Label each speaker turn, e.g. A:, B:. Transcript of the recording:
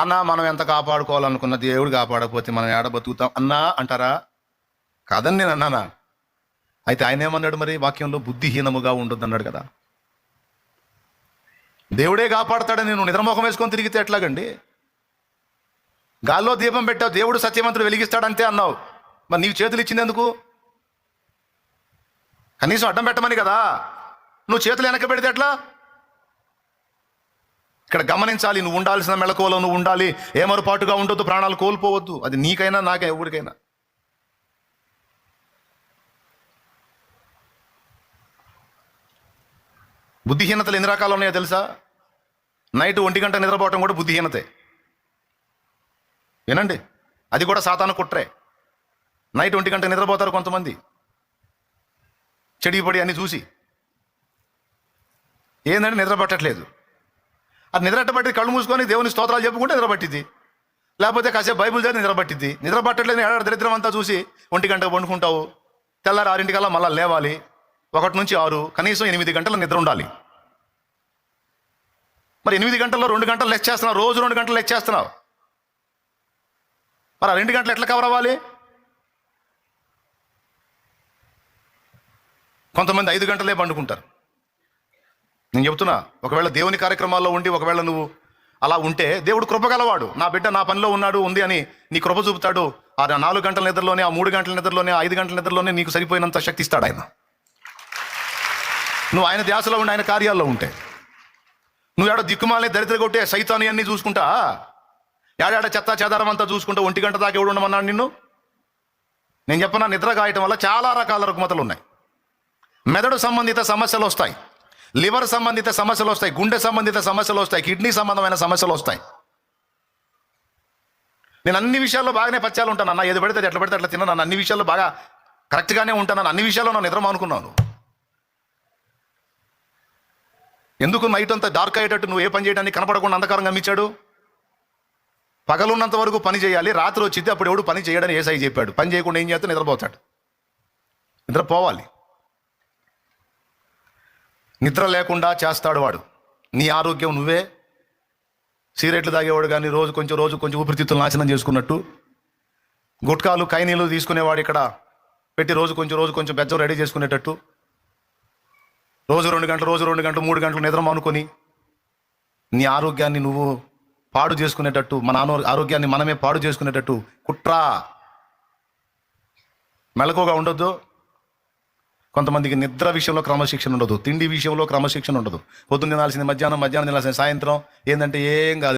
A: అన్నా మనం ఎంత కాపాడుకోవాలనుకున్న దేవుడు కాపాడకపోతే మనం ఏడ బతుకుతాం అన్నా అంటారా? కాదని నేను అన్నానా? అయితే ఆయన ఏమన్నాడు మరి వాక్యంలో? బుద్ధిహీనముగా ఉండొద్దు అన్నాడు కదా. దేవుడే కాపాడతాడని నువ్వు నిద్రమోహం వేసుకొని తిరిగితే ఎట్లాగండి? గాల్లో దీపం పెట్టావు, దేవుడు సత్యవంతుడు వెలిగిస్తాడంతే అన్నావు, మరి నీకు చేతులు ఇచ్చింది ఎందుకు? కనీసం అడ్డం పెట్టమని కదా. నువ్వు చేతులు వెనక పెడితే ఎట్లా? ఇక్కడ గమనించాలి, నువ్వు ఉండాల్సిన మెళకువలో నువ్వు ఉండాలి. ఏమరుపాటుగా ఉండొద్దు, ప్రాణాలు కోల్పోవద్దు. అది నీకైనా నాకే, ఎవరికైనా. బుద్ధిహీనతలు ఎన్ని రకాలు ఉన్నాయో తెలుసా? నైట్ 1 గంట నిద్రపోవటం కూడా బుద్ధిహీనతే. వినండి, అది కూడా సాతాను కుట్రే. నైట్ 1 గంట నిద్రపోతారు కొంతమంది, చెడిపడి అని చూసి. ఏంటంటే నిద్ర పట్టట్లేదు. అది నిద్రపట్టి కళ్ళు మూసుకొని దేవుని స్తోత్రాలు చెప్పుకుంటే నిద్రపట్టిద్ది, లేకపోతే కాసేపు బైబుల్ చదివి నిద్రపట్టిద్ది. నిద్ర పట్టట్లేదు ఏడాది దరిద్రం అంతా చూసి 1 గంటకు పండుకుంటావు. తెల్లారి 6 మళ్ళీ లేవాలి. 1 నుంచి 6, కనీసం 8 గంటల నిద్ర ఉండాలి. మరి 8 గంటల్లో 2 గంటలు లెక్క చేస్తున్నావు, రోజు 2 గంటలు లెక్క చేస్తున్నావు. మరి ఆ 2 గంటలు ఎట్లా కవర్ అవ్వాలి? కొంతమంది 5 గంటలే పండుకుంటారు. నేను చెప్తున్నా, ఒకవేళ దేవుని కార్యక్రమాల్లో ఉండి ఒకవేళ నువ్వు అలా ఉంటే దేవుడు కృపగలవాడు. నా బిడ్డ నా పనిలో ఉన్నాడు ఉంది అని నీ కృప చూపుతాడు. ఆ 4 గంటల నిద్రలోనే, ఆ 3 గంటల నిద్రలోనే, 5 గంటల నిద్రలోనే నీకు సరిపోయినంత శక్తి ఇస్తాడు ఆయన. నువ్వు ఆయన ధ్యాసలో ఉండి ఆయన కార్యాల్లో ఉంటే. నువ్వు ఏడో దిక్కుమాలే దరిద్ర కొట్టే సైతాన్ని అన్నీ చూసుకుంటా, ఏడాడ చెత్త చెదారం అంతా చూసుకుంటా 1 గంట దాకా ఎవడు ఉండమన్నాడు నిన్ను? నేను చెప్పనా, నిద్ర గాయటం వల్ల చాలా రకాల రుగ్మతలు ఉన్నాయి. మెదడు సంబంధిత సమస్యలు వస్తాయి, లివర్ సంబంధిత సమస్యలు వస్తాయి, గుండె సంబంధిత సమస్యలు వస్తాయి, కిడ్నీ సంబంధమైన సమస్యలు వస్తాయి. నేను అన్ని విషయాల్లో బాగానే పచ్చాలు ఉంటాను అన్న. ఏది పడితే ఎట్లా పడితే అట్లా తిన్నాను. అన్ని విషయాల్లో బాగా కరెక్ట్గానే ఉంటాను. అన్ని విషయాల్లో నా నిద్ర మానుకున్నాను. ఎందుకు నైట్ అంతా డార్క్ అయ్యేటట్టు నువ్వు ఏ పని చేయడానికి కనపడకుండా అంధకారంగా అమ్మించాడు? పగలున్నంత వరకు పని చేయాలి, రాత్రి వచ్చింది అప్పుడు ఎవడు పని చేయడని ఏసై చెప్పాడు. పని చేయకుండా ఏం చేస్తే నిద్రపోతాడు. నిద్రపోవాలి. నిద్ర లేకుండా చేస్తాడు వాడు. నీ ఆరోగ్యం నువ్వే సిగరెట్లు తాగేవాడు కానీ రోజు కొంచెం ఊపిరితిత్తులు నాశనం చేసుకున్నట్టు, గుట్కాలు కైనీలు తీసుకునేవాడు ఇక్కడ పెట్టి రోజు కొంచెం బెజ్జం రెడీ చేసుకునేటట్టు, రోజు 2 గంటలు 3 గంటలు నిద్ర మానుకొని నీ ఆరోగ్యాన్ని నువ్వు పాడు చేసుకునేటట్టు, మన ఆరోగ్యాన్ని మనమే పాడు చేసుకునేటట్టు కుట్ర. మెలకుగా ఉండొద్దు. కొంతమందికి నిద్ర విషయంలో క్రమశిక్షణ ఉండదు, తిండి విషయంలో క్రమశిక్షణ ఉండదు. పొద్దున్న తినాల్సింది మధ్యాహ్నం తినాల్సింది సాయంత్రం. ఏంటంటే ఏం కాదు.